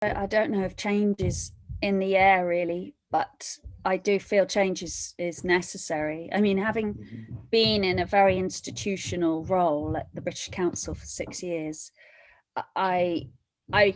I don't know if change is in the air really, but I do feel change is necessary. I mean, having been in a very institutional role at the British Council for 6 years, I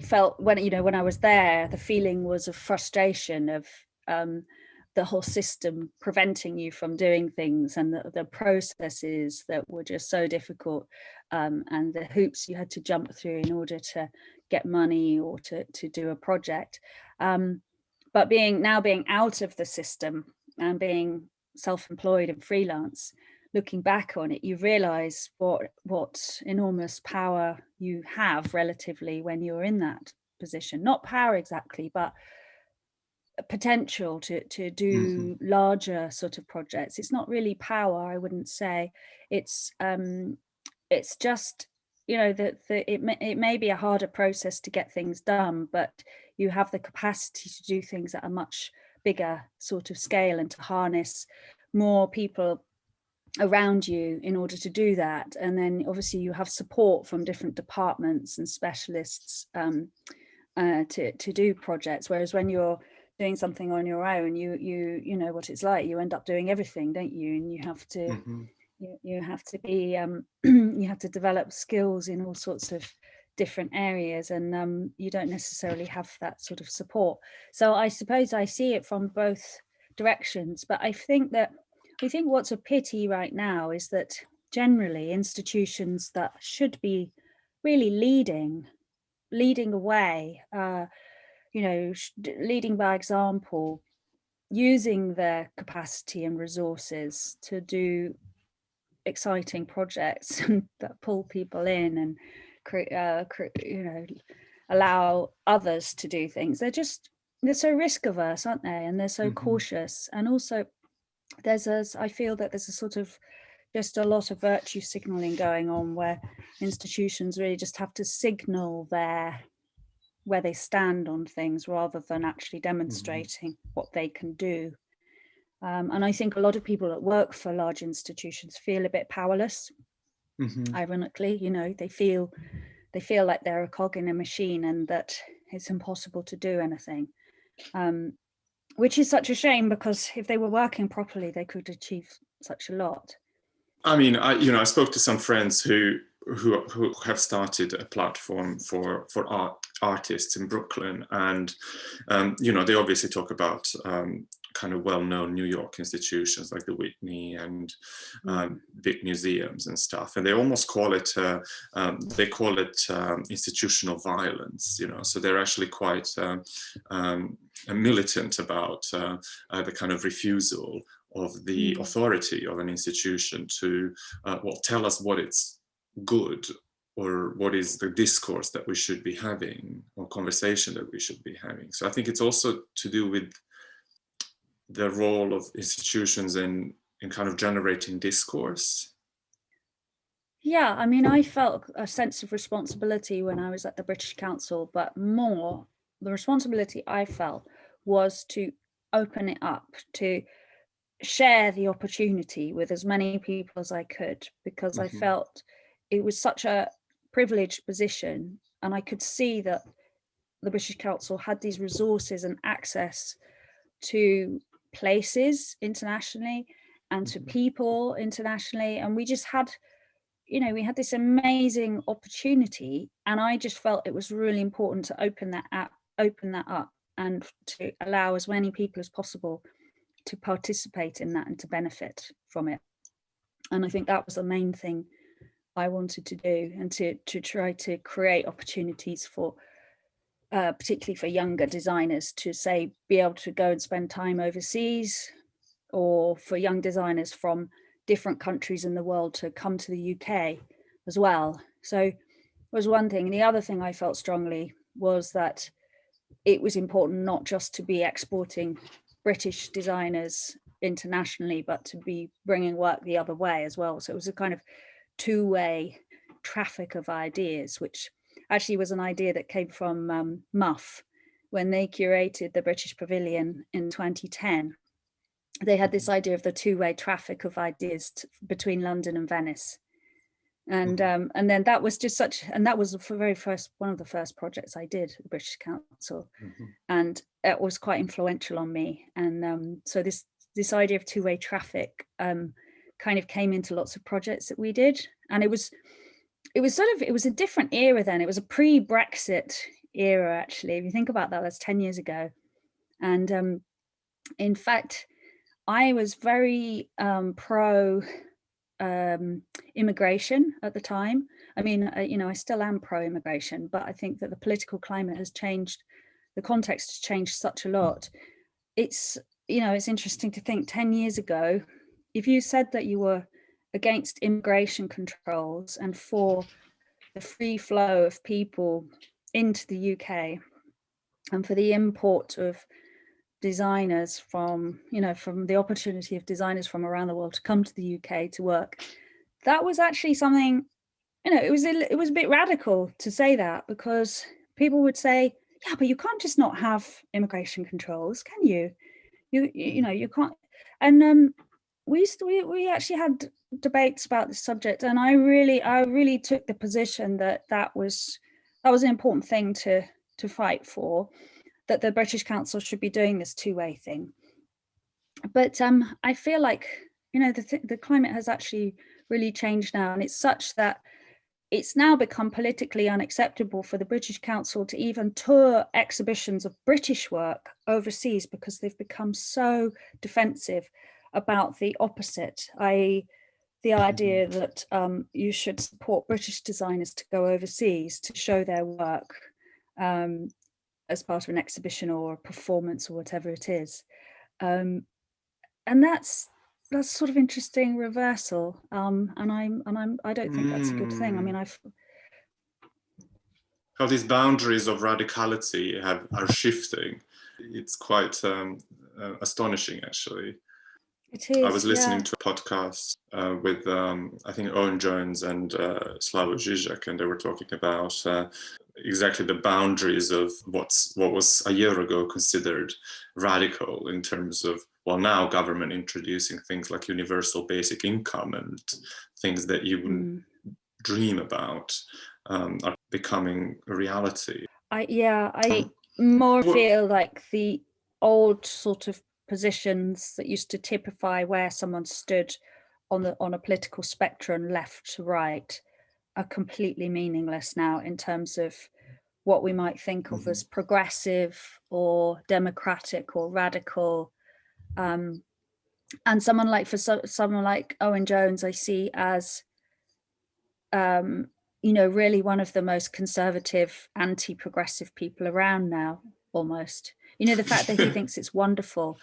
felt when I was there, the feeling was of frustration of the whole system preventing you from doing things, and the processes that were just so difficult, and the hoops you had to jump through in order to get money or to do a project. But being out of the system and being self-employed and freelance, looking back on it, you realize what enormous power you have relatively when you're in that position. Not power exactly, but potential to do larger sort of projects. It's not really power, I wouldn't say. It's just, that it may be a harder process to get things done, but you have the capacity to do things at a much bigger sort of scale and to harness more people around you in order to do that. And then obviously you have support from different departments and specialists to do projects, whereas when you're doing something on your own, you know what it's like. You end up doing everything, don't you? And you have to you have to be you have to develop skills in all sorts of different areas, and you don't necessarily have that sort of support. So I suppose I see it from both directions, but I think what's a pity right now is that generally institutions that should be really leading away, leading by example, using their capacity and resources to do exciting projects that pull people in and allow others to do things. They're so risk averse, aren't they? And they're so cautious. And also I feel that there's a sort of just a lot of virtue signaling going on, where institutions really just have to signal where they stand on things rather than actually demonstrating what they can do. And I think a lot of people that work for large institutions feel a bit powerless. Ironically, they feel like they're a cog in a machine and that it's impossible to do anything, which is such a shame, because if they were working properly, they could achieve such a lot. I mean, I spoke to some friends who have started a platform for artists in Brooklyn, and they obviously talk about kind of well-known New York institutions like the Whitney and big museums and stuff, and they almost call it institutional violence. So they're actually quite militant about the kind of refusal of the authority of an institution to tell us what it's good, or what is the discourse that we should be having, or conversation that we should be having. So I think it's also to do with the role of institutions in kind of generating discourse. Yeah, I mean, I felt a sense of responsibility when I was at the British Council, but more the responsibility I felt was to open it up, to share the opportunity with as many people as I could, because I felt it was such a privileged position, and I could see that the British Council had these resources and access to places internationally and to people internationally, and we just had we had this amazing opportunity, and I just felt it was really important to open that up and to allow as many people as possible to participate in that and to benefit from it. And I think that was the main thing I wanted to do, and to try to create opportunities for particularly for younger designers to be able to go and spend time overseas, or for young designers from different countries in the world to come to the UK as well. So it was one thing. And the other thing I felt strongly was that it was important not just to be exporting British designers internationally, but to be bringing work the other way as well. So it was a kind of two-way traffic of ideas, which actually was an idea that came from MUF when they curated the British Pavilion in 2010. They had this idea of the two-way traffic of ideas between London and Venice. And then that was just and that was the one of the first projects I did at the British Council, and it was quite influential on me. And so this idea of two-way traffic kind of came into lots of projects that we did, and it was a different era then. It was a pre-Brexit era, actually. If you think about that, that's 10 years ago. And in fact, I was very pro immigration at the time. I mean, I still am pro-immigration, but I think that the political climate has changed. The context has changed such a lot. It's interesting to think 10 years ago, if you said that you were against immigration controls and for the free flow of people into the UK and for the import of designers from the opportunity of designers from around the world to come to the UK to work, that was actually something, it was a bit radical to say that, because people would say, yeah, but you can't just not have immigration controls, can you? You can't. And we actually had debates about this subject, and I really took the position that was an important thing to fight for, that the British Council should be doing this two-way thing. But I feel like the climate has actually really changed now, and it's such that it's now become politically unacceptable for the British Council to even tour exhibitions of British work overseas, because they've become so defensive about the opposite, i.e. the idea that you should support British designers to go overseas to show their work as part of an exhibition or a performance or whatever it is. And that's sort of interesting reversal. And I don't think that's a good thing. I mean, how these boundaries of radicality are shifting. It's quite astonishing, actually. It is. I was listening to a podcast with I think Owen Jones and Slavoj Žižek, and they were talking about exactly the boundaries of what was a year ago considered radical in terms of, well, now government introducing things like universal basic income and things that you wouldn't dream about are becoming a reality. I more feel like the old sort of positions that used to typify where someone stood on a political spectrum, left to right, are completely meaningless now in terms of what we might think of as progressive or democratic or radical. And someone like Owen Jones, I see as really one of the most conservative, anti-progressive people around now, almost. The fact that he thinks it's wonderful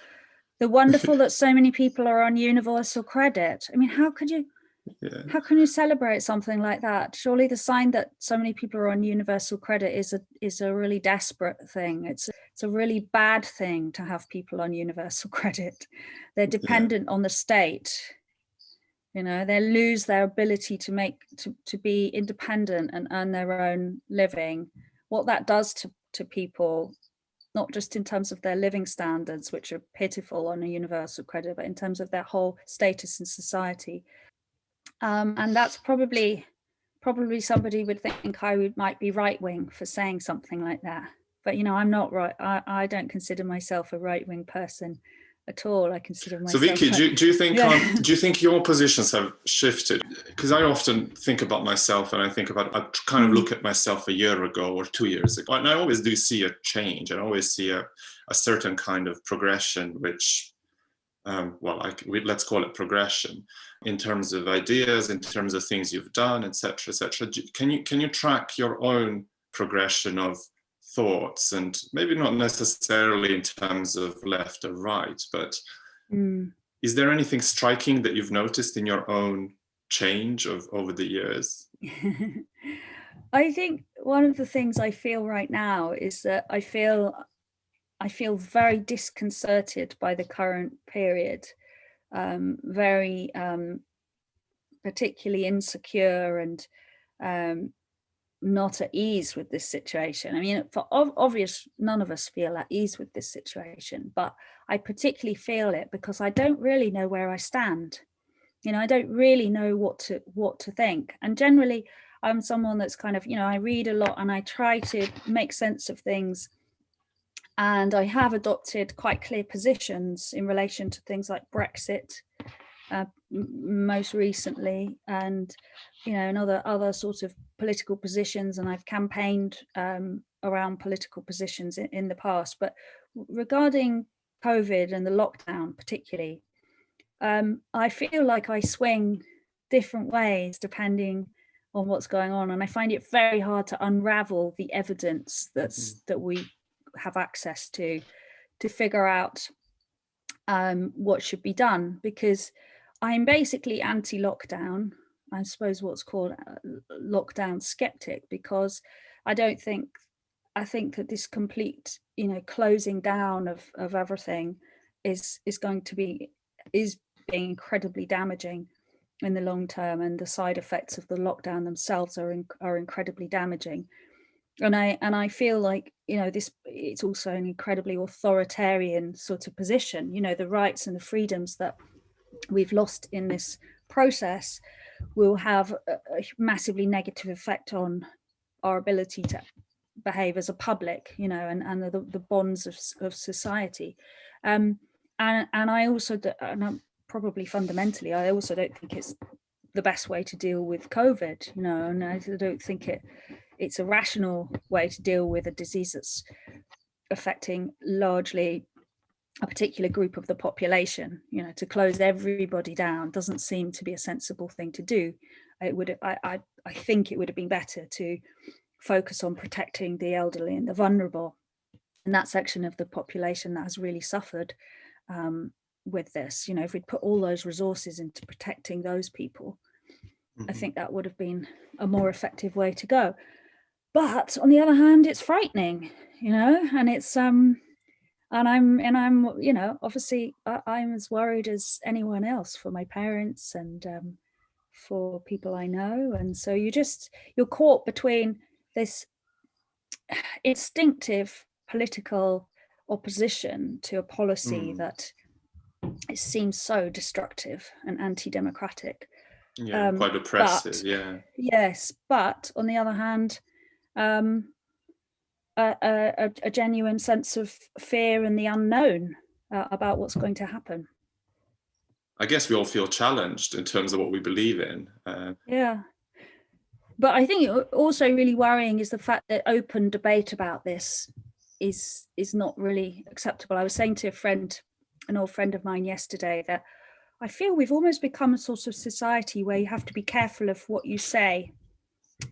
that so many people are on universal credit. I mean, how can you celebrate something like that? Surely the sign that so many people are on universal credit is a really desperate thing. It's a really bad thing to have people on universal credit. They're dependent on the state. They lose their ability to be independent and earn their own living. What that does to people, not just in terms of their living standards, which are pitiful on a universal credit, but in terms of their whole status in society. And that's probably somebody would think I might be right-wing for saying something like that. But, I'm not right. I don't consider myself a right-wing person at all. I consider myself. So Vicky, do you think do you think your positions have shifted? Because I often think about myself, and I kind of look at myself a year ago or 2 years ago, and I always do see a change, and I always see a certain kind of progression, which let's call it progression, in terms of ideas, in terms of things you've done, etc., etc. Can you track your own progression of thoughts, and maybe not necessarily in terms of left or right, but is there anything striking that you've noticed in your own change over the years? I think one of the things I feel right now is that I feel very disconcerted by the current period, very particularly insecure and not at ease with this situation. I mean, for obvious, none of us feel at ease with this situation, but I particularly feel it because I don't really know where I stand. You know, I don't really know what to think. And generally, I'm someone that's kind of, you know, I read a lot and I try to make sense of things. And I have adopted quite clear positions in relation to things like Brexit, most recently, and, you know, and other sorts of political positions. And I've campaigned around political positions in the past. But regarding COVID and the lockdown particularly, I feel like I swing different ways depending on what's going on, and I find it very hard to unravel the evidence that we have access to figure out what should be done, because I'm basically anti-lockdown. I suppose what's called lockdown skeptic, because I think that this complete, you know, closing down of everything is being incredibly damaging in the long term, and the side effects of the lockdown themselves are incredibly damaging. And I feel like, you know, it's also an incredibly authoritarian sort of position. You know, the rights and the freedoms that we've lost in this process will have a massively negative effect on our ability to behave as a public, you know, and the bonds of society. And I also, and I'm probably fundamentally, I also don't think it's the best way to deal with COVID, you know, and I don't think it's a rational way to deal with a disease that's affecting largely a particular group of the population. You know, to close everybody down doesn't seem to be a sensible thing to do. I think it would have been better to focus on protecting the elderly and the vulnerable, and that section of the population that has really suffered with this. You know, if we'd put all those resources into protecting those people, I think that would have been a more effective way to go. But on the other hand, it's frightening, you know, and it's and I'm you know, obviously I'm as worried as anyone else for my parents and for people I know. And so you're caught between this instinctive political opposition to a policy that it seems so destructive and anti-democratic. Yeah, quite oppressive. But, yeah. Yes, but on the other hand, a genuine sense of fear and the unknown about what's going to happen. I guess we all feel challenged in terms of what we believe in. Yeah. But I think also really worrying is the fact that open debate about this is not really acceptable. I was saying to an old friend of mine yesterday, that I feel we've almost become a sort of society where you have to be careful of what you say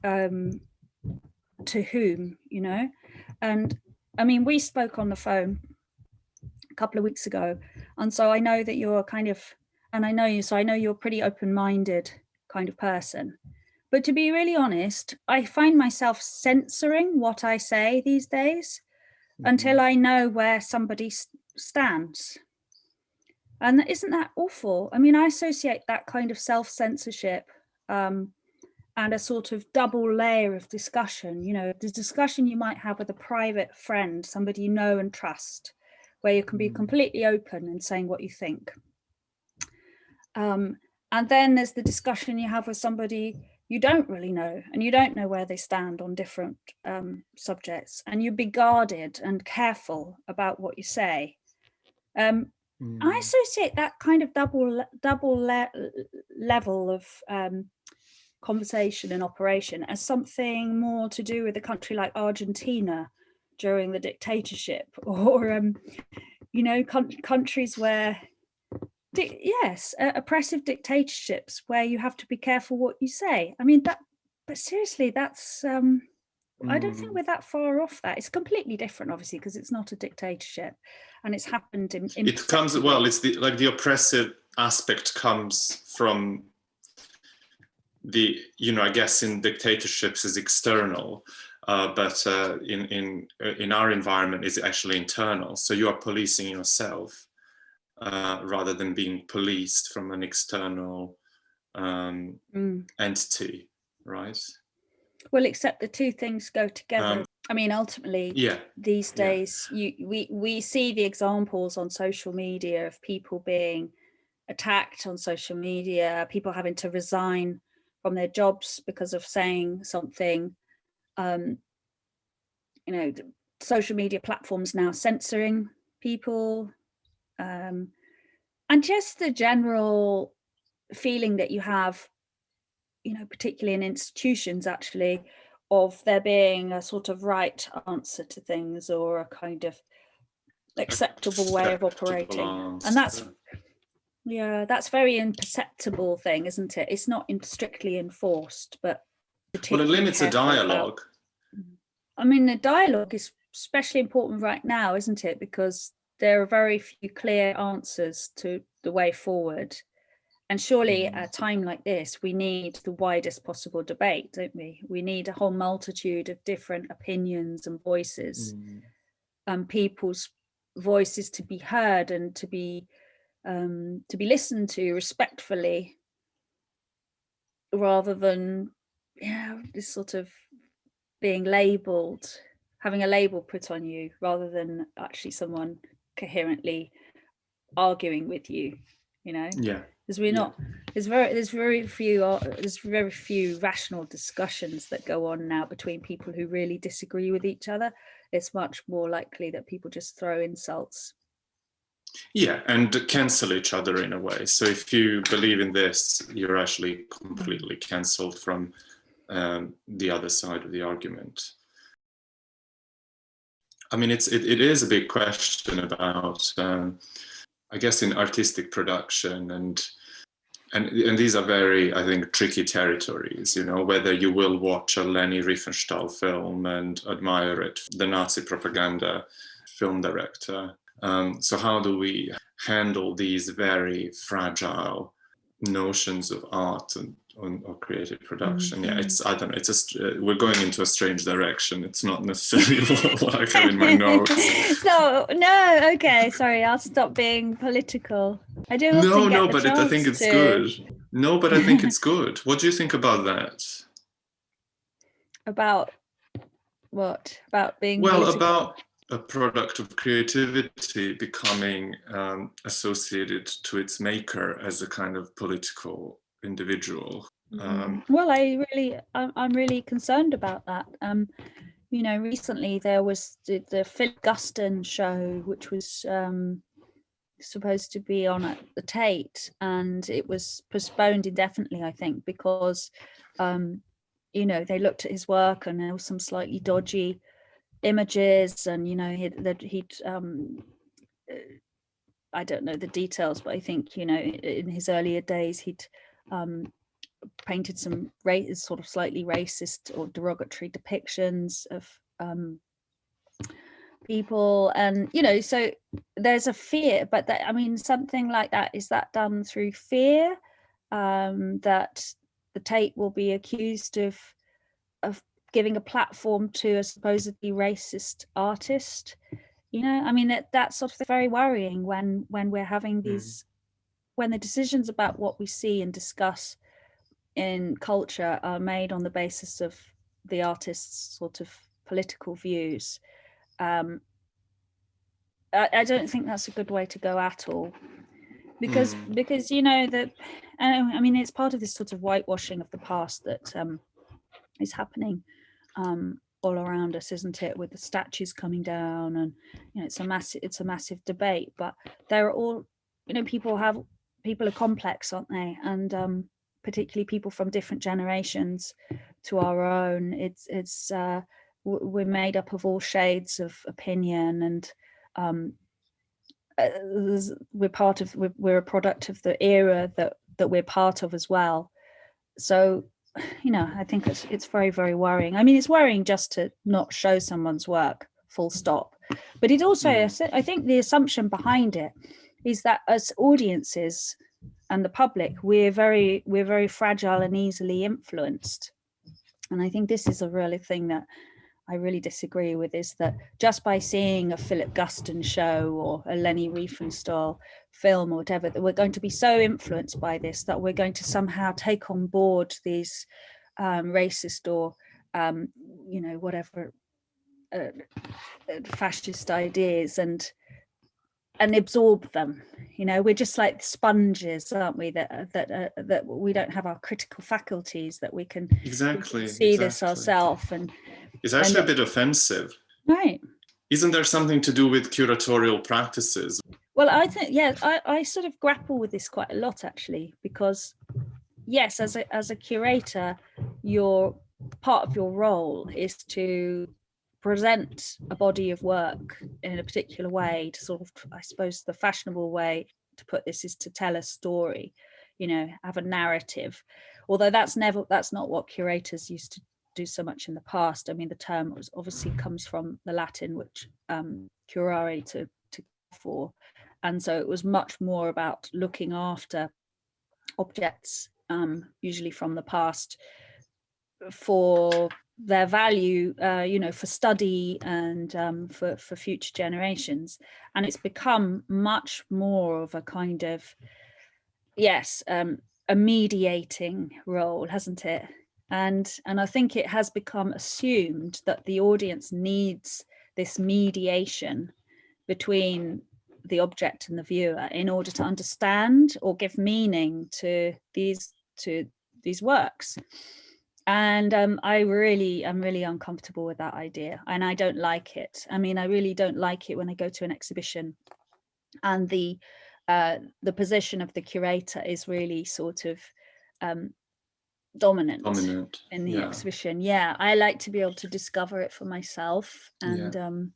to whom, you know. And I mean, we spoke on the phone a couple of weeks ago, and so I know that you're kind of, and I know you, so I know you're a pretty open-minded kind of person. But to be really honest, I find myself censoring what I say these days until I know where somebody stands. And isn't that awful? I mean, I associate that kind of self-censorship and a sort of double layer of discussion, you know, the discussion you might have with a private friend, somebody you know and trust, where you can be completely open and saying what you think. And then there's the discussion you have with somebody you don't really know, and you don't know where they stand on different subjects, and you be guarded and careful about what you say. I associate that kind of double level of conversation and operation as something more to do with a country like Argentina during the dictatorship, or you know, countries where oppressive dictatorships where you have to be careful what you say. I mean, but seriously, that's I don't think we're that far off that. It's completely different, obviously, because it's not a dictatorship, and it's happened in it comes, well, it's the oppressive aspect comes from the, you know, I guess in dictatorships is external, but in our environment is actually internal. So you are policing yourself rather than being policed from an external entity, right? Well, except the two things go together. I mean, ultimately, these days, we see the examples on social media of people being attacked on social media, people having to resign from their jobs because of saying something, social media platforms now censoring people, and just the general feeling that you have, particularly in institutions actually, of there being a sort of right answer to things or a kind of acceptable way of operating. And that's very imperceptible thing, isn't it? It's not strictly enforced, but well, it limits a dialogue. I mean, the dialogue is especially important right now, isn't it? Because there are very few clear answers to the way forward. And surely at a time like this, we need the widest possible debate, don't we? We need a whole multitude of different opinions and voices, and people's voices to be heard and to be listened to respectfully, rather than this sort of being labelled, having a label put on you, rather than actually someone coherently arguing with you, because we're not. There's very few rational discussions that go on now between people who really disagree with each other. It's much more likely that people just throw insults. Yeah, and cancel each other in a way. So if you believe in this, you're actually completely cancelled from the other side of the argument. I mean, it is a big question about, I guess, in artistic production, and these are very, I think, tricky territories. Whether you will watch a Leni Riefenstahl film and admire it, the Nazi propaganda film director. So how do we handle these very fragile notions of art and or creative production? Yeah, I don't know. We're going into a strange direction. It's not necessarily what I have in my notes. No, okay, sorry, I'll stop being political. I do. I think it's good. No, but I think it's good. What do you think about that? About what? About being political? About a product of creativity becoming associated to its maker as a kind of political individual. Well, I'm really concerned about that. Recently there was the Philip Guston show, which was supposed to be on at the Tate, and it was postponed indefinitely, I think, because they looked at his work and there was some slightly dodgy images, and he'd I don't know the details, but I think in his earlier days he'd painted some sort of slightly racist or derogatory depictions of people, and so there's a fear. But something like that, is that done through fear, that the Tate will be accused of giving a platform to a supposedly racist artist? That's sort of very worrying when we're having these, when the decisions about what we see and discuss in culture are made on the basis of the artist's sort of political views. I don't think that's a good way to go at all, because that, it's part of this sort of whitewashing of the past that is happening all around us, isn't it, with the statues coming down, and it's a massive debate. But they're all, people are complex, aren't they? And particularly people from different generations to our own, it's we're made up of all shades of opinion, and we're a product of the era that we're part of as well. So I think it's very, very worrying. It's worrying just to not show someone's work, full stop. But it also, I think the assumption behind it is that as audiences and the public, we're very fragile and easily influenced. And I think this is a really thing that I really disagree with, is that just by seeing a Philip Guston show or a Leni Riefenstahl film or whatever, that we're going to be so influenced by this that we're going to somehow take on board these racist or whatever fascist ideas. And and absorb them. You know, we're just like sponges, aren't we? That we don't have our critical faculties, that we can see this ourselves. And it's actually a bit offensive, right? Isn't there something to do with curatorial practices? Well, I think, yeah, I sort of grapple with this quite a lot, actually, because yes, as a curator, part of your role is to present a body of work in a particular way, to sort of, I suppose the fashionable way to put this is to tell a story, you know, have a narrative, although that's not what curators used to do so much in the past. I mean, the term obviously comes from the Latin, which curare, to for, and so it was much more about looking after objects, usually from the past, for their value, you know, for study and for future generations. And it's become much more of a kind of, yes, a mediating role, hasn't it? And I think it has become assumed that the audience needs this mediation between the object and the viewer in order to understand or give meaning to these works. And I'm really uncomfortable with that idea, and I don't like it. I mean, I really don't like it when I go to an exhibition and the position of the curator is really sort of dominant in the exhibition. Yeah, I like to be able to discover it for myself, and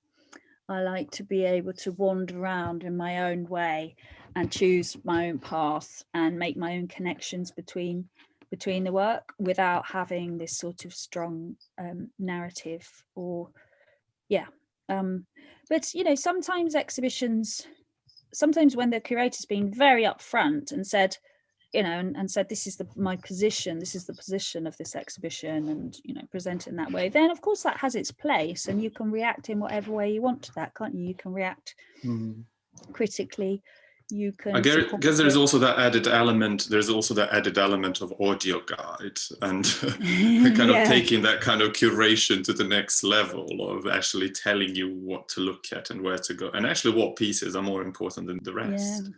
I like to be able to wander around in my own way and choose my own path and make my own connections between the work without having this sort of strong narrative or but you know, sometimes when the curator's been very upfront and said, you know, and said, this is my position, this is the position of this exhibition, and, you know, present it in that way, then of course that has its place, and you can react in whatever way you want to that, can't you? You can react critically. You can. I guess there's also that added element. There's also the added element of audio guide and kind of taking that kind of curation to the next level of actually telling you what to look at and where to go, and actually what pieces are more important than the rest.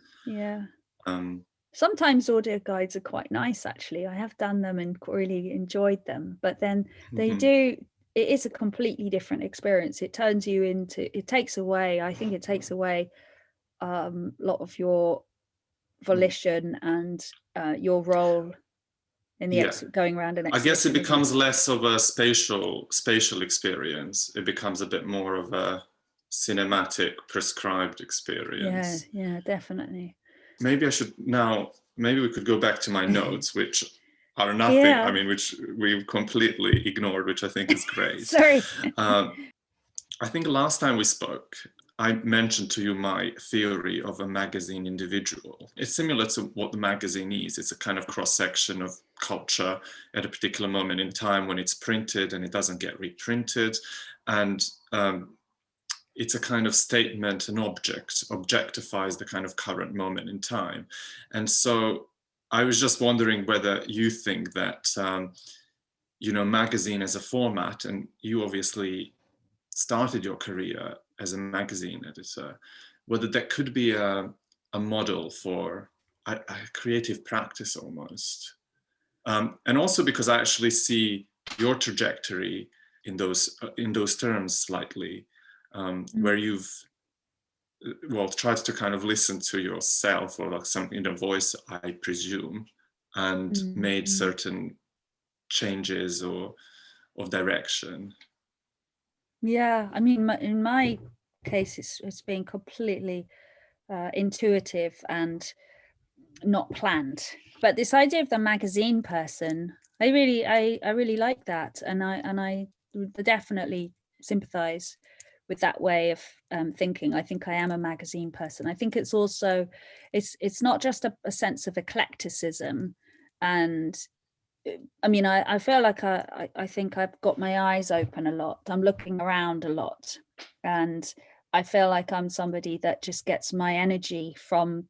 Sometimes audio guides are quite nice, actually. I have done them and really enjoyed them, but then it is a completely different experience. It turns you into, it takes away a lot of your volition and your role in the going around an exhibition. I guess it becomes less of a spatial experience. It becomes a bit more of a cinematic, prescribed experience. Yeah, definitely. Maybe we could go back to my notes, which are nothing. I mean, which we've completely ignored, which I think is great. Sorry. I think last time we spoke, I mentioned to you my theory of a magazine individual. It's similar to what the magazine is. It's a kind of cross-section of culture at a particular moment in time when it's printed and it doesn't get reprinted. And it's a kind of statement, an objectifies the kind of current moment in time. And so I was just wondering whether you think that, you know, magazine as a format, and you obviously started your career as a magazine editor, whether that could be a model for a creative practice almost. And also because I actually see your trajectory in those terms slightly, where you've tried to kind of listen to yourself or like something in a voice, I presume, and made certain changes or of direction. Yeah, I mean, in my case, it's been completely intuitive and not planned. But this idea of the magazine person, I really like that, and I definitely sympathize with that way of thinking. I think I am a magazine person. I think it's also it's not just a sense of eclecticism, and I mean, I feel like I think I've got my eyes open a lot. I'm looking around a lot, and I feel like I'm somebody that just gets my energy from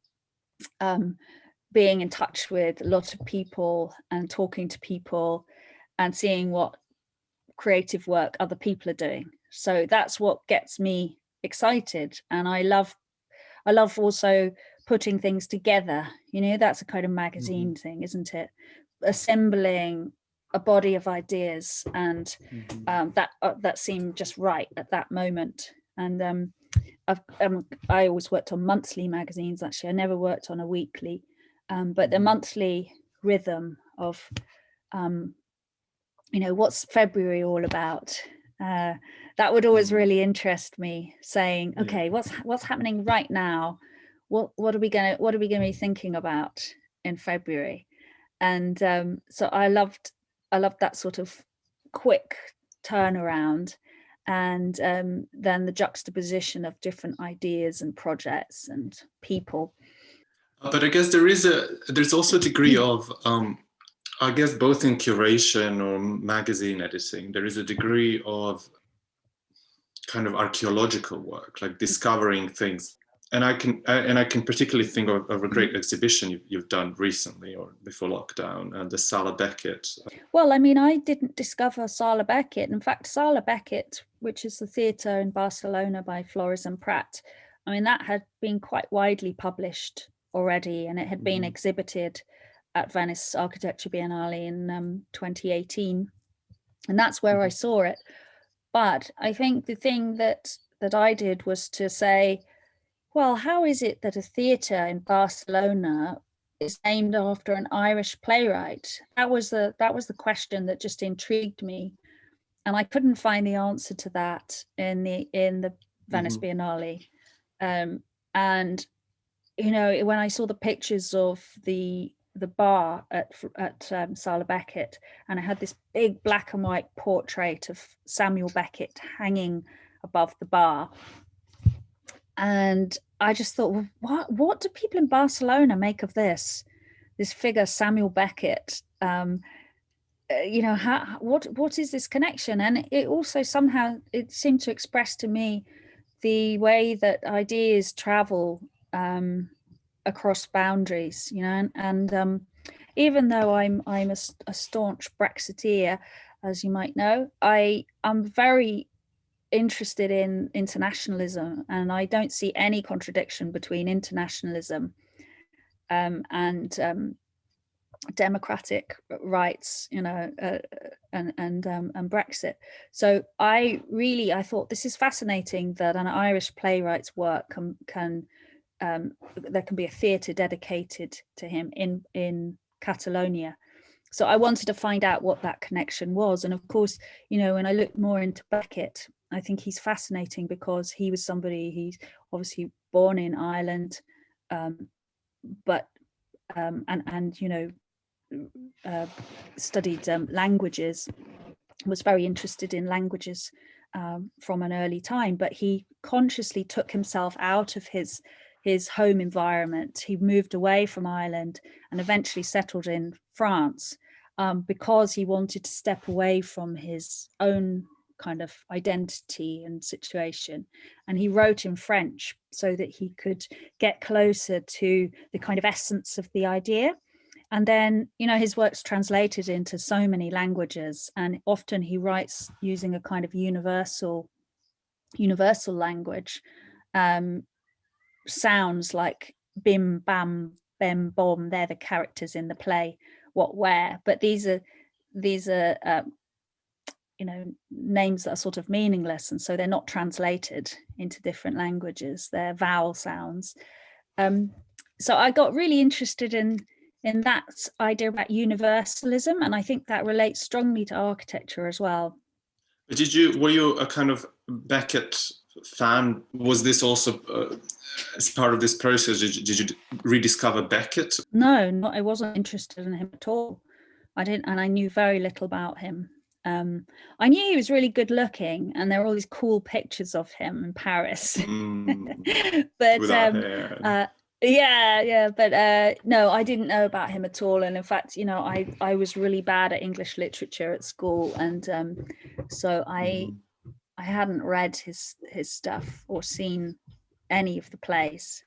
being in touch with a lot of people and talking to people and seeing what creative work other people are doing. So that's what gets me excited, and I love I love also putting things together. You know, that's a kind of magazine thing, isn't it? Assembling a body of ideas, and that seemed just right at that moment. And I always worked on monthly magazines. Actually, I never worked on a weekly, but the monthly rhythm of, you know, what's February all about? That would always really interest me. Saying, okay, what's happening right now? What are we gonna be thinking about in February? And so I loved that sort of quick turnaround, and then the juxtaposition of different ideas and projects and people. But I guess there's also a degree of I guess both in curation or magazine editing, there is a degree of kind of archaeological work, like discovering things. And I can particularly think of a great exhibition you've done recently or before lockdown, and the Sala Beckett. Well, I mean, I didn't discover Sala Beckett. In fact, Sala Beckett, which is the theatre in Barcelona by Flores and Prat, I mean, that had been quite widely published already, and it had been exhibited at Venice Architecture Biennale in 2018, and that's where I saw it. But I think the thing that I did was to say, well, how is it that a theatre in Barcelona is named after an Irish playwright? That was the question that just intrigued me, and I couldn't find the answer to that in the Venice Biennale. And you know, when I saw the pictures of the bar at Sala Beckett, and I had this big black and white portrait of Samuel Beckett hanging above the bar, and I just thought, well, what do people in Barcelona make of this figure Samuel Beckett? You know, what is this connection? And it also somehow it seemed to express to me the way that ideas travel across boundaries, you know, and even though I'm a staunch Brexiteer, as you might know, I'm very interested in internationalism, and I don't see any contradiction between internationalism and democratic rights, you know, and Brexit. So I thought this is fascinating that an Irish playwright's work can there can be a theatre dedicated to him in Catalonia. So I wanted to find out what that connection was. And of course, you know, when I looked more into Beckett, I think he's fascinating because he was somebody, he's obviously born in Ireland, but and you know, studied languages, was very interested in languages from an early time, but he consciously took himself out of his home environment. He moved away from Ireland and eventually settled in France because he wanted to step away from his own kind of identity and situation. And he wrote in French so that he could get closer to the kind of essence of the idea. And then, you know, his work's translated into so many languages, and often he writes using a kind of universal language. Sounds like bim, bam, bem, bom, they're the characters in the play, what, where, but these are you know, names that are sort of meaningless, and so they're not translated into different languages, they're vowel sounds. So I got really interested in that idea about universalism, and I think that relates strongly to architecture as well. Were you a kind of Beckett fan? Was this also as part of this process? Did you rediscover Beckett? No, I wasn't interested in him at all. I didn't, and I knew very little about him. I knew he was really good looking, and there were all these cool pictures of him in Paris. But but no, I didn't know about him at all. And in fact, you know, I was really bad at English literature at school, and so I hadn't read his stuff or seen any of the plays.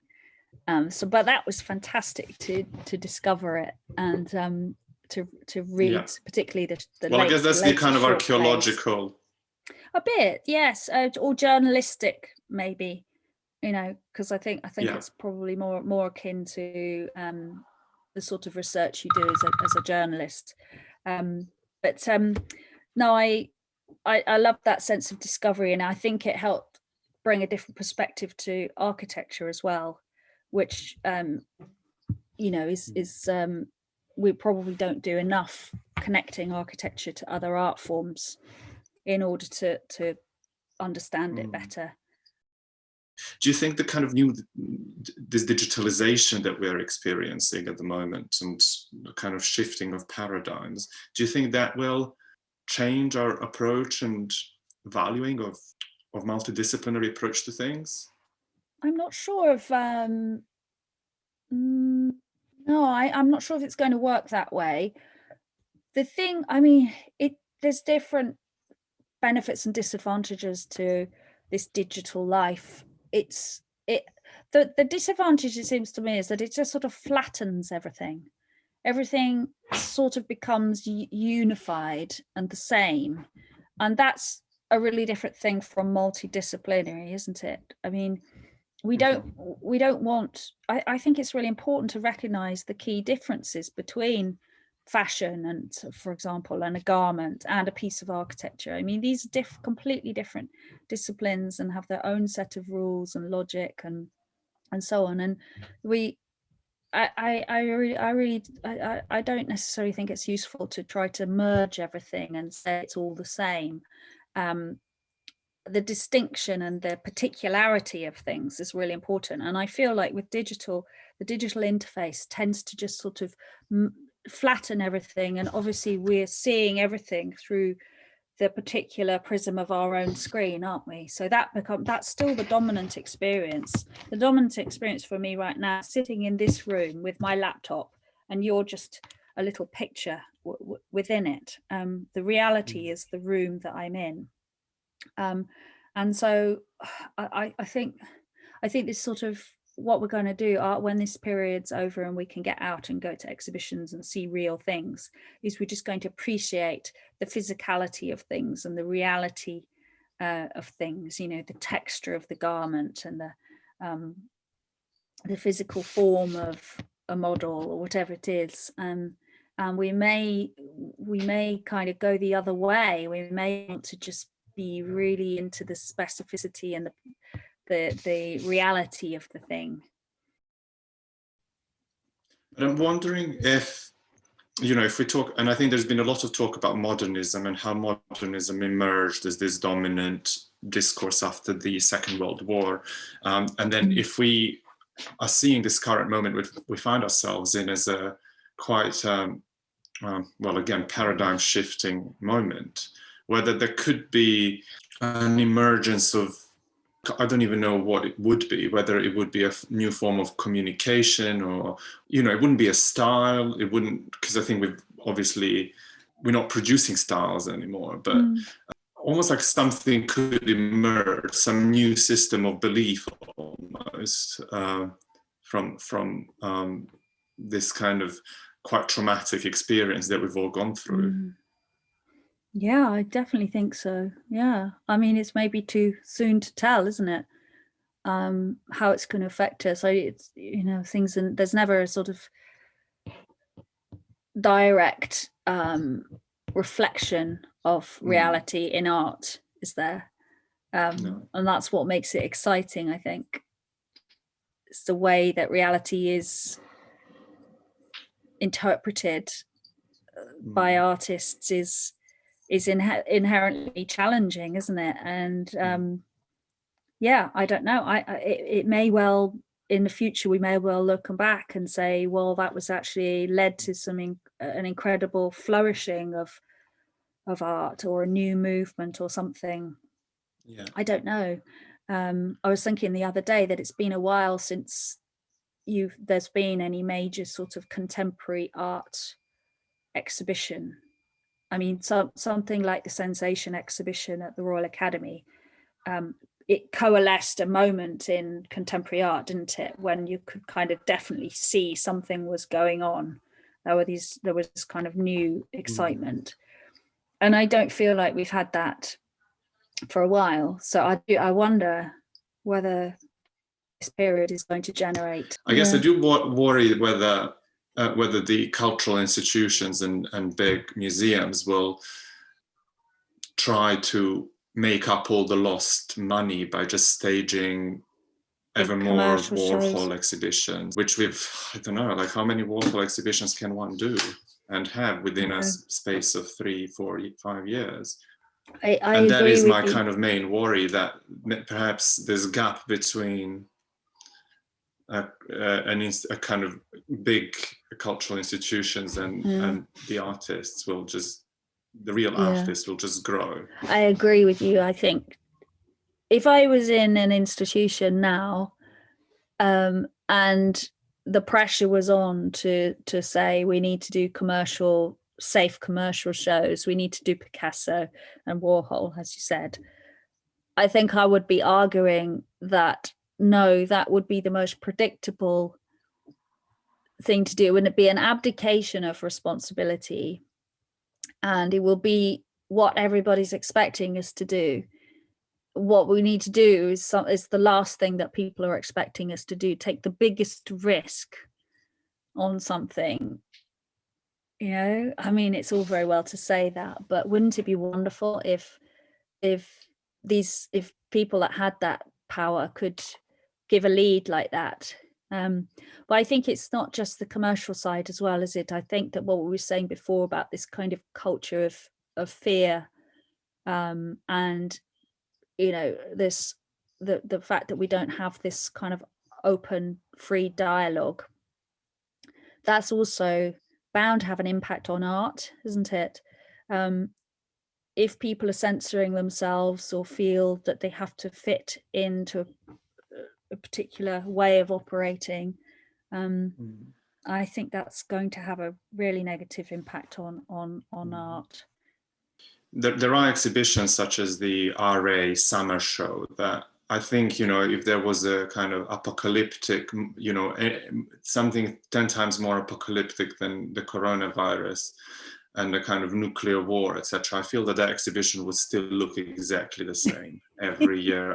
But that was fantastic to discover it, and to read, particularly the well, I guess that's the kind of archaeological plays. A bit, yes, or journalistic maybe. you know, because I think Yeah. it's probably more akin to the sort of research you do as a journalist. But no, I love that sense of discovery, and I think it helped bring a different perspective to architecture as well, which you know is we probably don't do enough connecting architecture to other art forms in order to understand it better. Do you think the kind of this digitalization that we're experiencing at the moment and the kind of shifting of paradigms, do you think that will change our approach and valuing of multidisciplinary approach to things? I'm not sure if no, I'm not sure if it's going to work that way. The thing, I mean, there's different benefits and disadvantages to this digital life. The disadvantage, it seems to me, is that it just sort of flattens everything. Everything sort of becomes unified and the same, and that's a really different thing from multidisciplinary, isn't it? I mean, we don't want, I think it's really important to recognize the key differences between fashion and, for example, and a garment and a piece of architecture. I mean, these are completely different disciplines and have their own set of rules and logic and so on. And I don't necessarily think it's useful to try to merge everything and say it's all the same. The distinction and the particularity of things is really important. And I feel like with the digital interface tends to just sort of flatten everything. And obviously we're seeing everything through the particular prism of our own screen, aren't we? So that's still the dominant experience. The dominant experience for me right now, sitting in this room with my laptop, and you're just a little picture within it. The reality is the room that I'm in. And so I think this sort of what we're going to do when this period's over and we can get out and go to exhibitions and see real things, is we're just going to appreciate the physicality of things and the reality of things, you know, the texture of the garment and the physical form of a model or whatever it is. And we may kind of go the other way. We may want to just be really into the specificity and the reality of the thing. But I'm wondering if, you know, if we talk, and I think there's been a lot of talk about modernism and how modernism emerged as this dominant discourse after the Second World War. And then if we are seeing this current moment we find ourselves in as a quite, well, again, paradigm shifting moment, whether there could be an emergence of, I don't even know what it would be, whether it would be a new form of communication or, you know, it wouldn't be a style, it wouldn't, because I think we're not producing styles anymore, but almost like something could emerge, some new system of belief almost from this kind of quite traumatic experience that we've all gone through. Yeah, I definitely think so. Yeah, I mean, it's maybe too soon to tell, isn't it? How it's going to affect us. It's, you know, things, and there's never a sort of direct reflection of reality in art, is there? No. And that's what makes it exciting, I think. It's the way that reality is interpreted by artists is inherently challenging, isn't it? And yeah, I don't know. It may well, in the future, we may well look back and say, well, that was actually led to an incredible flourishing of art or a new movement or something. Yeah, I don't know. I was thinking the other day that it's been a while since there's been any major sort of contemporary art exhibition. I mean, something like the Sensation exhibition at the Royal Academy, it coalesced a moment in contemporary art, didn't it? When you could kind of definitely see something was going on. There was this kind of new excitement. And I don't feel like we've had that for a while. So I wonder whether period is going to generate. I guess I do worry whether the cultural institutions and big museums will try to make up all the lost money by just staging ever more Warhol exhibitions, which I don't know, like how many Warhol exhibitions can one do and have within a space of 3, 4, 5 years? And that is my kind of main worry, that perhaps this gap between a kind of big cultural institutions and the artists will just, the real artists will just grow. I agree with you. I think if I was in an institution now, and the pressure was on to say we need to do safe commercial shows, we need to do Picasso and Warhol, as you said, I think I would be arguing that no, that would be the most predictable thing to do. Wouldn't it be an abdication of responsibility? And it will be what everybody's expecting us to do. What we need to do is the last thing that people are expecting us to do, take the biggest risk on something. You know, I mean, it's all very well to say that, but wouldn't it be wonderful if people that had that power could give a lead like that? But I think it's not just the commercial side as well, is it? I think that what we were saying before about this kind of culture of fear, and you know, the fact that we don't have this kind of open, free dialogue, that's also bound to have an impact on art, isn't it? If people are censoring themselves or feel that they have to fit into a particular way of operating, I think that's going to have a really negative impact on art. There are exhibitions such as the RA Summer Show that I think, you know, if there was a kind of apocalyptic, you know, something 10 times more apocalyptic than the coronavirus and the kind of nuclear war, etc., I feel that that exhibition would still look exactly the same every year.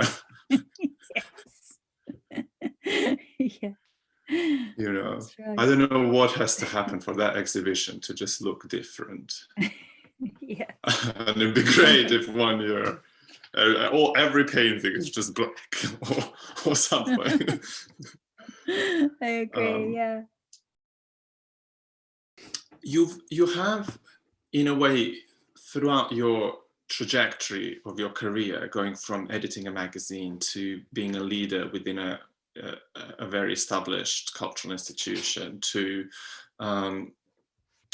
Yeah. You know, right. I don't know what has to happen for that exhibition to just look different. Yeah. And it'd be great if 1 year every painting is just black or something. I agree. Yeah. You have, in a way, throughout your trajectory of your career, going from editing a magazine to being a leader within a very established cultural institution to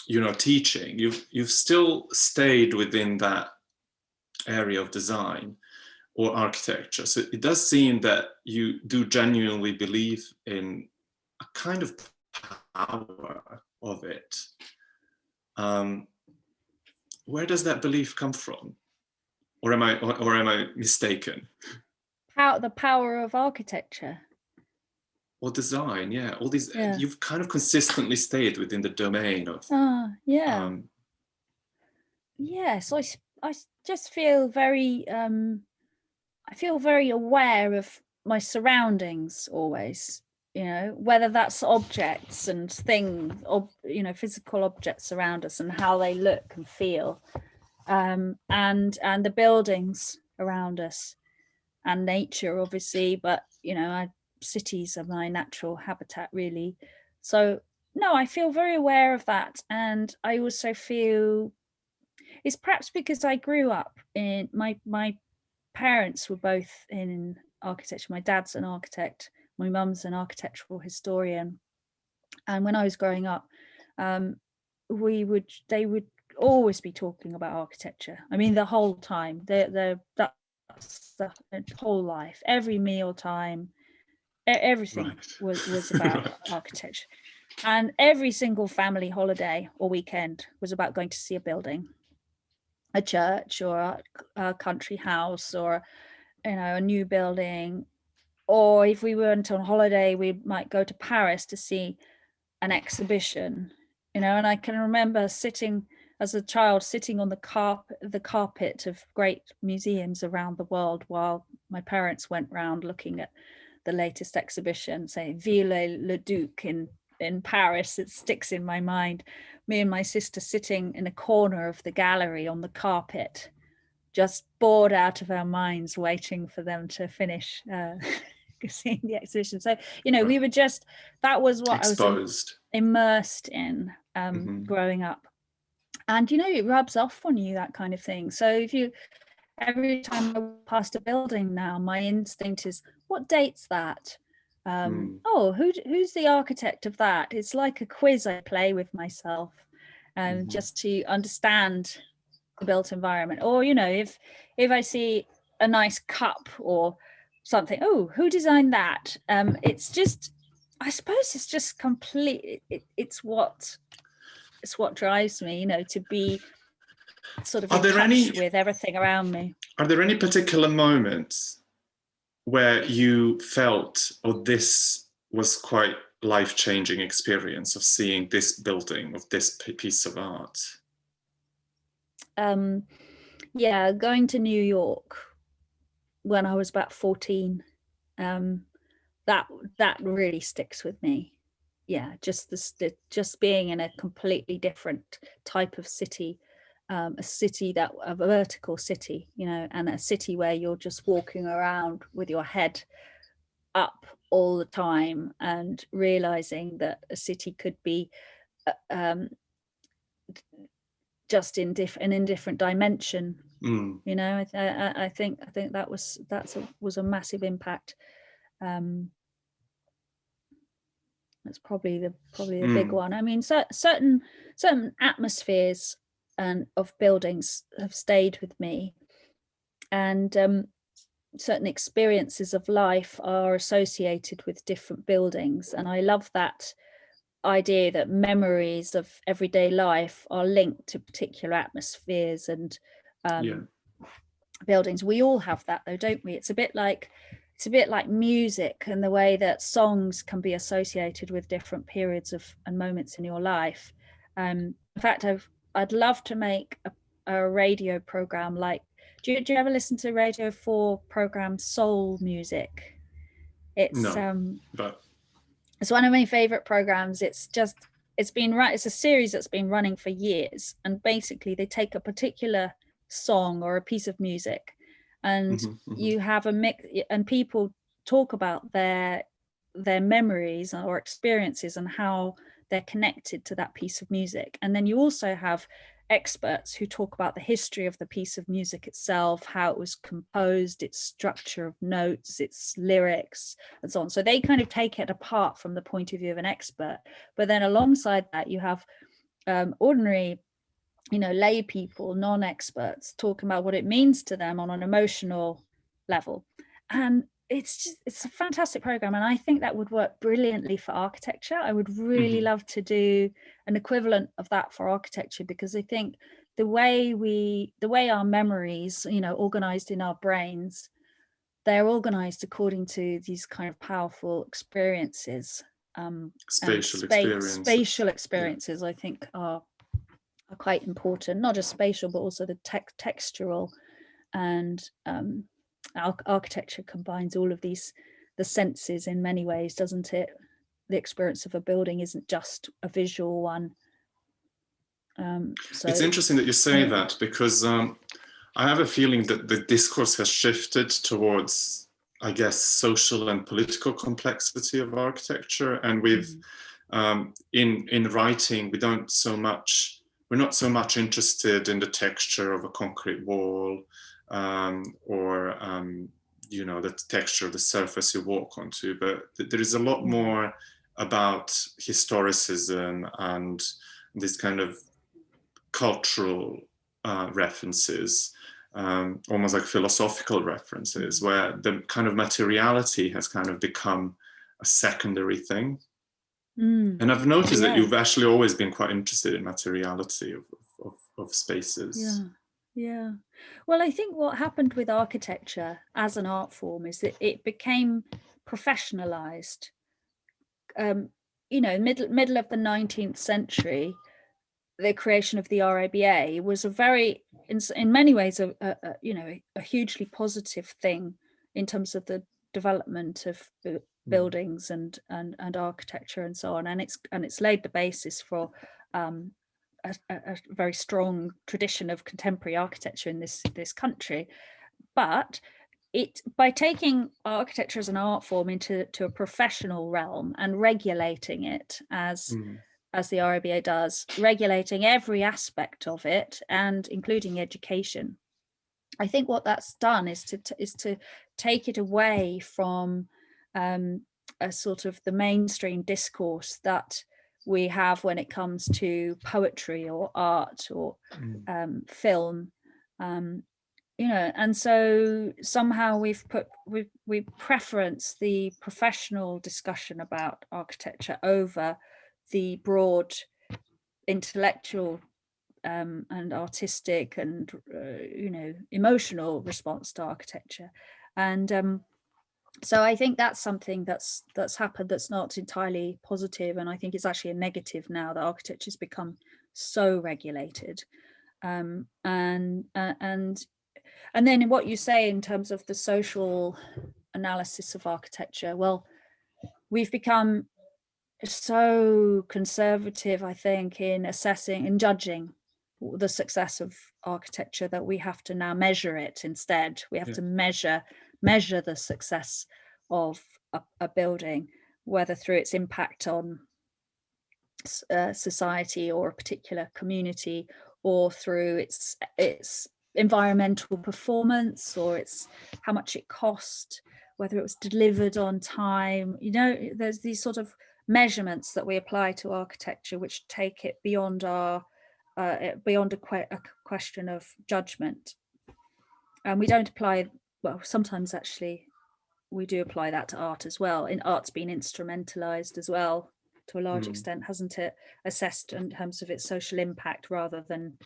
you know, teaching, you've still stayed within that area of design or architecture. So it does seem that you do genuinely believe in a kind of power of it. Where does that belief come from? Or am I mistaken? The power of architecture. Or design, yeah. All these, you've kind of consistently stayed within the domain of. Yes, I just feel very. I feel very aware of my surroundings always. You know, whether that's objects and things, or you know, physical objects around us and how they look and feel, and the buildings around us, and nature, obviously. But you know, cities are my natural habitat, really. So no, I feel very aware of that, and I also feel it's perhaps because I grew up in my parents were both in architecture. My dad's an architect, my mum's an architectural historian, and when I was growing up, they would always be talking about architecture. I mean, the whole time. That's the whole life, every meal time. Everything was about architecture, and every single family holiday or weekend was about going to see a building, a church or a country house, or you know, a new building. Or if we went on holiday, we might go to Paris to see an exhibition, you know. And I can remember sitting as a child, sitting on the carpet of great museums around the world while my parents went round looking at the latest exhibition, say Viollet-le-Duc in Paris. It sticks in my mind. Me and my sister sitting in a corner of the gallery on the carpet, just bored out of our minds, waiting for them to finish seeing the exhibition. So, you know, we were just, that was what exposed. I was immersed in growing up. And, you know, it rubs off on you, that kind of thing. So if you, every time I walk past a building now, my instinct is, what date's that? Oh, who's the architect of that? It's like a quiz I play with myself, just to understand the built environment. Or, you know, if I see a nice cup or something, oh, who designed that? It's just, I suppose it's just complete, it's what drives me, you know, to be sort of in touch with everything around me. Are there any particular moments where you felt, oh, this was quite life-changing experience of seeing this building, of this piece of art? Yeah, going to New York when I was about 14, that really sticks with me. Yeah, just being in a completely different type of city, a vertical city, you know, and a city where you're just walking around with your head up all the time, and realizing that a city could be just in different dimension. You know, I think that was a massive impact. That's probably the big one. I mean, certain atmospheres and of buildings have stayed with me, and certain experiences of life are associated with different buildings. And I love that idea that memories of everyday life are linked to particular atmospheres and buildings. We all have that, though, don't we? It's a bit like music, and the way that songs can be associated with different periods and moments in your life. In fact, I'd love to make a radio program like, do you ever listen to Radio 4 program Soul Music? It's but it's one of my favorite programs. It's a series that's been running for years, and basically they take a particular song or a piece of music, and you have a mix, and people talk about their memories or experiences and how they're connected to that piece of music. And then you also have experts who talk about the history of the piece of music itself, how it was composed, its structure of notes, its lyrics, and so on. So they kind of take it apart from the point of view of an expert. But then alongside that, you have ordinary, you know, lay people, non-experts, talking about what it means to them on an emotional level. And it's a fantastic program, and I think that would work brilliantly for architecture. I would really love to do an equivalent of that for architecture, because I think the way our memories, you know, organized in our brains, they're organized according to these kind of powerful experiences. Spatial experiences, I think, are quite important, not just spatial, but also the textural. And architecture combines all of the senses in many ways, doesn't it? The experience of a building isn't just a visual one. So it's interesting that you say that, because I have a feeling that the discourse has shifted towards, I guess, social and political complexity of architecture. And we've in writing, we're not so much interested in the texture of a concrete wall, or you know, the texture of the surface you walk onto, but there is a lot more about historicism and this kind of cultural references, almost like philosophical references, where the kind of materiality has kind of become a secondary thing. And I've noticed that you've actually always been quite interested in materiality of spaces. Yeah. Well, I think what happened with architecture as an art form is that it became professionalized. You know, middle of the 19th century, the creation of the RIBA was a very, in many ways, a hugely positive thing in terms of the development of buildings and architecture and so on, and it's laid the basis for a very strong tradition of contemporary architecture in this country. But by taking architecture as an art form into a professional realm and regulating it as the RIBA does, regulating every aspect of it and including education, I think what that's done is to take it away from a sort of the mainstream discourse that we have when it comes to poetry or art or film, you know, and so somehow we preference the professional discussion about architecture over the broad intellectual and artistic and you know, emotional response to architecture. And so I think that's something that's happened that's not entirely positive, and I think it's actually a negative now that architecture has become so regulated. And then what you say in terms of the social analysis of architecture, well, we've become so conservative, I think, in assessing and judging the success of architecture that we have to now measure it instead. We have to measure the success of a building, whether through its impact on society or a particular community, or through its environmental performance, or its how much it cost, whether it was delivered on time. You know, there's these sort of measurements that we apply to architecture which take it beyond our beyond a question of judgment. And we don't apply, well, sometimes actually we do apply that to art as well. In art's been instrumentalized as well to a large extent, hasn't it? Assessed in terms of its social impact rather than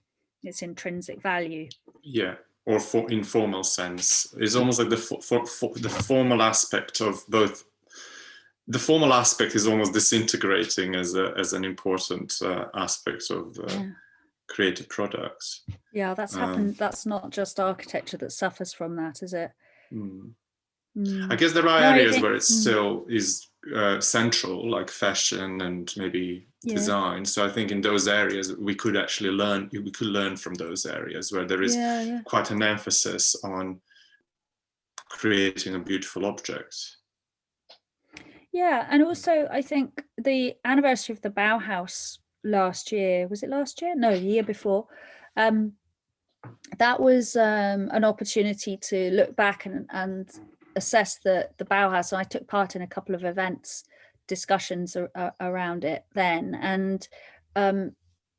its intrinsic value. Yeah, or for informal sense. It's almost like the formal aspect of both. The formal aspect is almost disintegrating as an important aspect of the creative products. Yeah, that's happened. That's not just architecture that suffers from that, is it? I guess there are areas where it still is central, like fashion and maybe design. So I think in those areas we could actually learn. We could learn from those areas where there is quite an emphasis on creating a beautiful object. Yeah, and also I think the anniversary of the Bauhaus last year, was it last year? No, the year before. That was an opportunity to look back and assess the Bauhaus. And I took part in a couple of events, discussions around it then. And,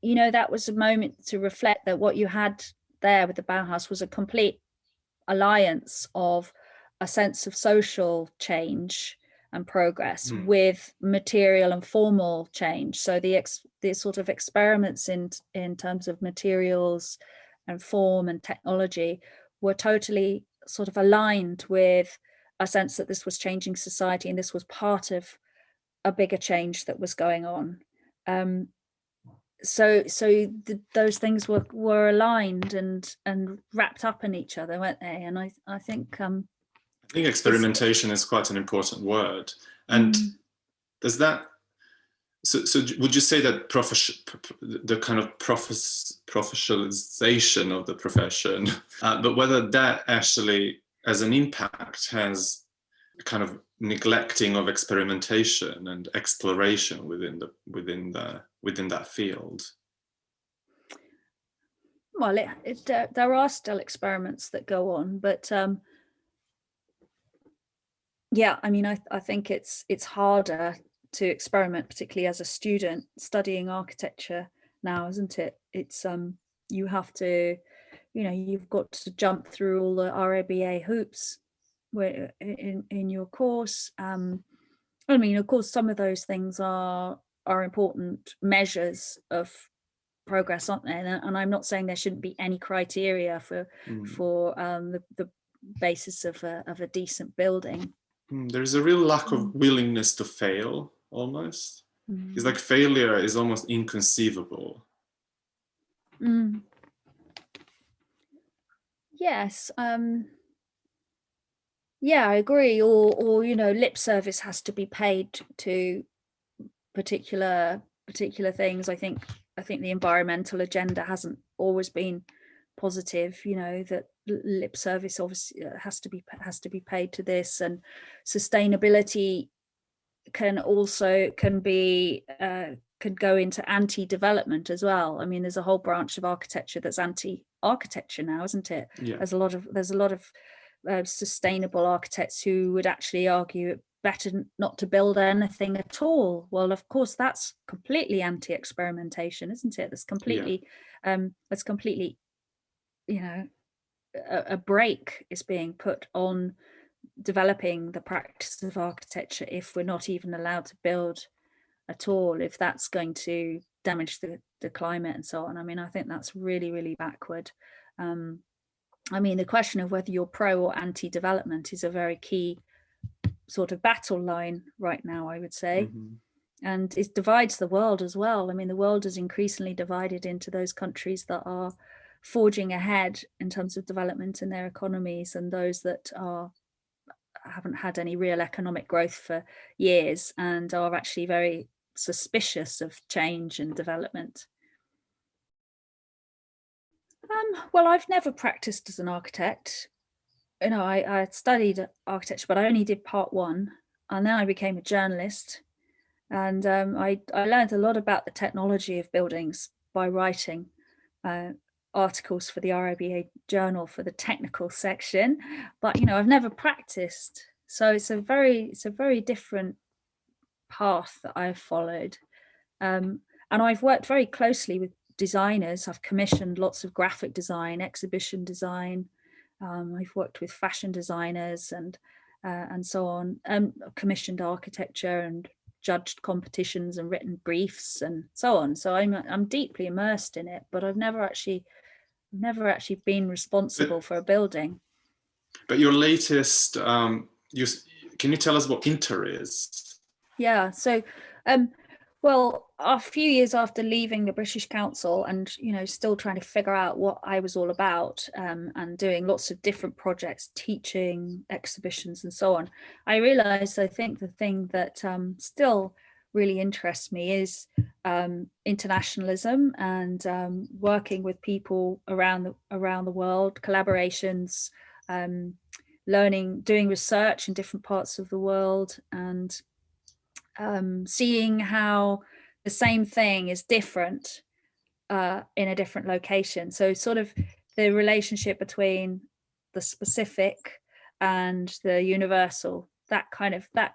you know, that was a moment to reflect that what you had there with the Bauhaus was a complete alliance of a sense of social change and progress with material and formal change. So the sort of experiments in terms of materials and form and technology were totally sort of aligned with a sense that this was changing society and this was part of a bigger change that was going on. So those things were aligned and wrapped up in each other, weren't they? And I think experimentation is quite an important word. And does that, so would you say that the kind of professionalization of the profession, but whether that actually as an impact has a kind of neglecting of experimentation and exploration within that field? Well, there are still experiments that go on, but yeah, I mean, I think it's harder to experiment, particularly as a student studying architecture now, isn't it? It's you have to, you know, you've got to jump through all the RIBA hoops in your course. I mean, of course, some of those things are important measures of progress, aren't they? And I'm not saying there shouldn't be any criteria for the basis of a decent building. There's a real lack of willingness to fail, almost. It's like failure is almost inconceivable. Yes. Yeah, I agree. Or lip service has to be paid to particular things. I think the environmental agenda hasn't always been positive. That lip service obviously has to be paid to this, and sustainability can go into anti-development as well. I mean, there's a whole branch of architecture that's anti-architecture now, isn't it? Yeah. There's a lot of sustainable architects who would actually argue it better not to build anything at all. Well, of course, that's completely anti-experimentation, isn't it? That's completely, a brake is being put on developing the practice of architecture if we're not even allowed to build at all, if that's going to damage the climate and so on. I mean, I think that's really, really backward. I mean, the question of whether you're pro or anti-development is a very key sort of battle line right now, I would say. And it divides the world as well. I mean, the world is increasingly divided into those countries that are forging ahead in terms of development in their economies, and those that haven't had any real economic growth for years and are actually very suspicious of change and development. Well, I've never practiced as an architect. I studied architecture, but I only did part one, and then I became a journalist. And I learned a lot about the technology of buildings by writing articles for the RIBA journal for the technical section. But I've never practiced, so it's a very different path that I've followed. And I've worked very closely with designers. I've commissioned lots of graphic design, exhibition design. I've worked with fashion designers and so on. Commissioned architecture and judged competitions and written briefs and so on. So I'm deeply immersed in it, but I've never actually been responsible for a building. But your latest, can you tell us what Inter is? Yeah, so well, a few years after leaving the British Council and, still trying to figure out what I was all about, and doing lots of different projects, teaching, exhibitions and so on, I realized I think the thing that still really interests me is internationalism and working with people around the world, collaborations, learning, doing research in different parts of the world, and seeing how the same thing is different in a different location. So sort of the relationship between the specific and the universal, that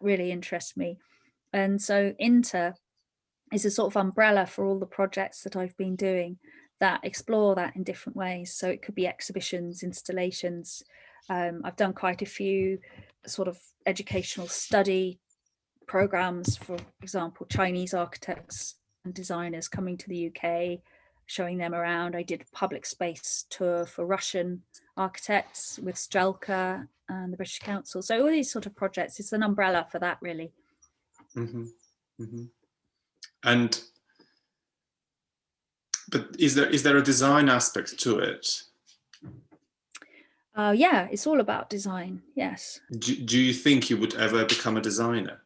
really interests me. And so Inter is a sort of umbrella for all the projects that I've been doing that explore that in different ways. So it could be exhibitions, installations. I've done quite a few sort of educational study programs, for example, Chinese architects and designers coming to the UK, showing them around. I did a public space tour for Russian architects with Strelka and the British Council. So all these sort of projects, it's an umbrella for that, really. And but is there a design aspect to it? Yeah, it's all about design. Yes. Do you think you would ever become a designer?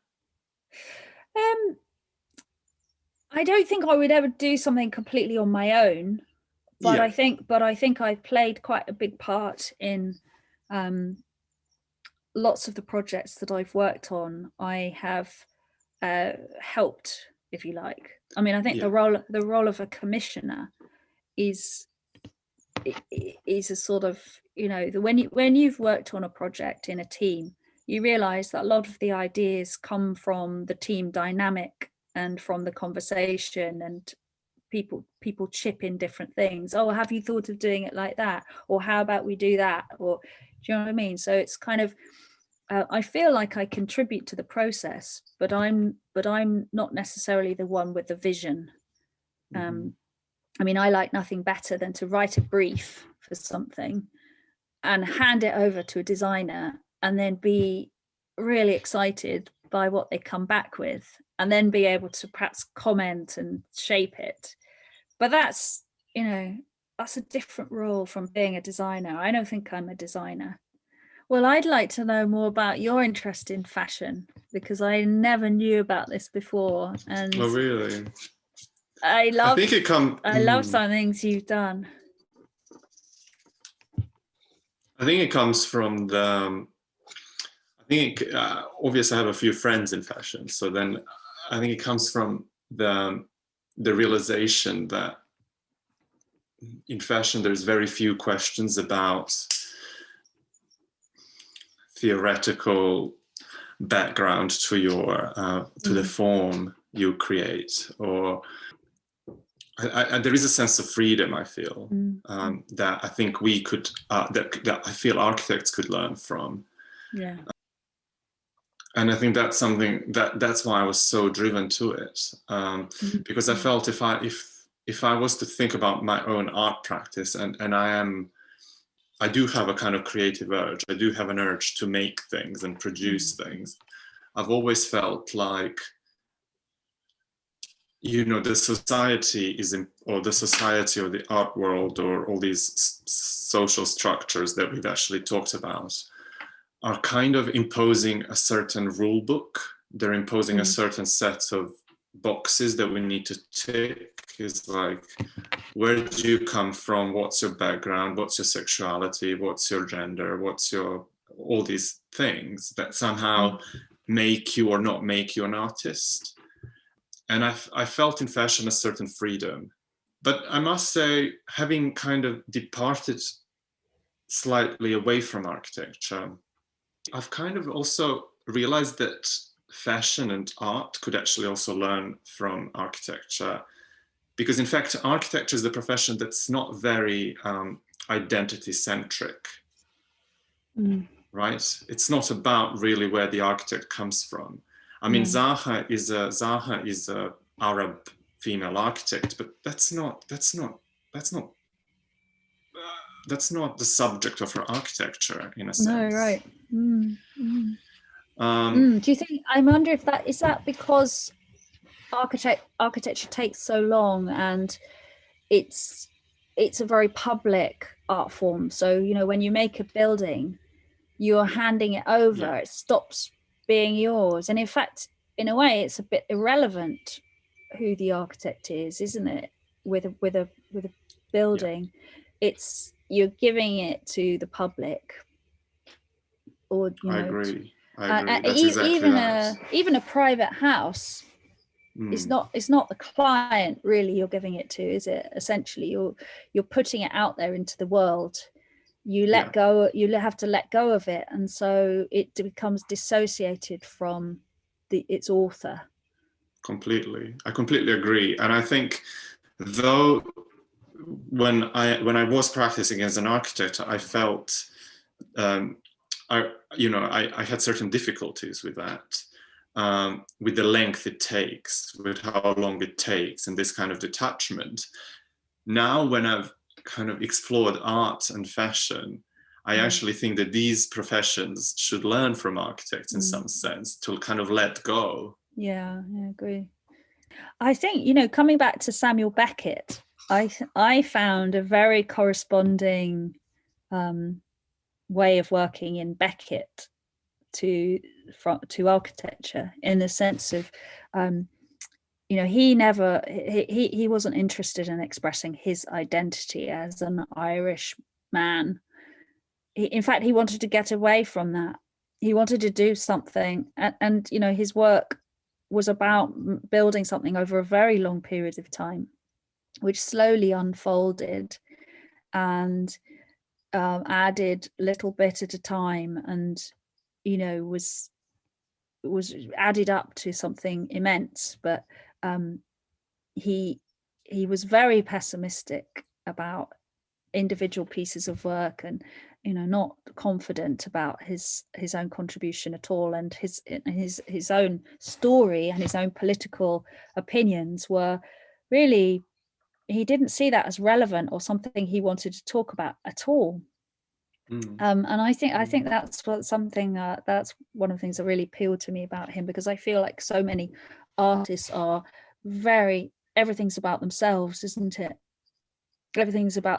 I don't think I would ever do something completely on my own, but I think I played quite a big part in lots of the projects that I've worked on. I have helped, if you like. I mean, I think the role of a commissioner is a sort of, when you've worked on a project in a team, you realize that a lot of the ideas come from the team dynamic and from the conversation, and people chip in different things. Oh, have you thought of doing it like that? Or how about we do that? Or do you know what I mean? So it's kind of, I feel like I contribute to the process, but I'm not necessarily the one with the vision. I mean, I like nothing better than to write a brief for something and hand it over to a designer and then be really excited by what they come back with, and then be able to perhaps comment and shape it. But that's a different role from being a designer. I don't think I'm a designer. Well, I'd like to know more about your interest in fashion, because I never knew about this before, and Oh, really? I love think it come. I love some things you've done. I think it comes from the. I think obviously I have a few friends in fashion, so then I think it comes from the realization that in fashion there's very few questions about theoretical background to your to the form you create, or there is a sense of freedom, I feel, that I think we could that I feel architects could learn from. Yeah. And I think that's something that's why I was so driven to it, because I felt if I was to think about my own art practice, and I do have a kind of creative urge. I do have an urge to make things and produce things. I've always felt like, the society or the art world, or all these social structures that we've actually talked about, are kind of imposing a certain rule book. They're imposing a certain set of boxes that we need to tick. It's like, where do you come from? What's your background? What's your sexuality? What's your gender? What's your, all these things that somehow make you or not make you an artist. And I felt in fashion a certain freedom. But I must say, having kind of departed slightly away from architecture, I've kind of also realized that fashion and art could actually also learn from architecture, because in fact, architecture is the profession that's not very identity centric, right? It's not about really where the architect comes from. I mean, Zaha is a Arab female architect, but that's not the subject of her architecture, in a sense. No, right. Do you think? I wonder if that is because architecture takes so long, and it's a very public art form. So when you make a building, you're handing it over. It stops being yours, and in fact, in a way, it's a bit irrelevant who the architect is, isn't it? With a building, it's you're giving it to the public, or I agree. That's exactly even a private house. It's not the client really you're giving it to, is it? Essentially, you're putting it out there into the world. You let go. You have to let go of it, and so it becomes dissociated from its author. Completely, I completely agree. And I think, though, when I was practicing as an architect, I felt I had certain difficulties with that, with the length it takes, with how long it takes, and this kind of detachment. Now, when I've kind of explored art and fashion, I actually think that these professions should learn from architects in some sense, to kind of let go. Yeah, I agree. I think, coming back to Samuel Beckett, I found a very corresponding way of working in Beckett to architecture, in the sense of he wasn't interested in expressing his identity as an Irish man. In fact, he wanted to get away from that. He wanted to do something, and his work was about building something over a very long period of time, which slowly unfolded and added little bit at a time, and was added up to something immense. But he was very pessimistic about individual pieces of work, and not confident about his own contribution at all, and his own story and his own political opinions were really, he didn't see that as relevant or something he wanted to talk about at all. And I think that's something that's one of the things that really appealed to me about him, because I feel like so many artists are everything's about themselves, isn't it? Everything's about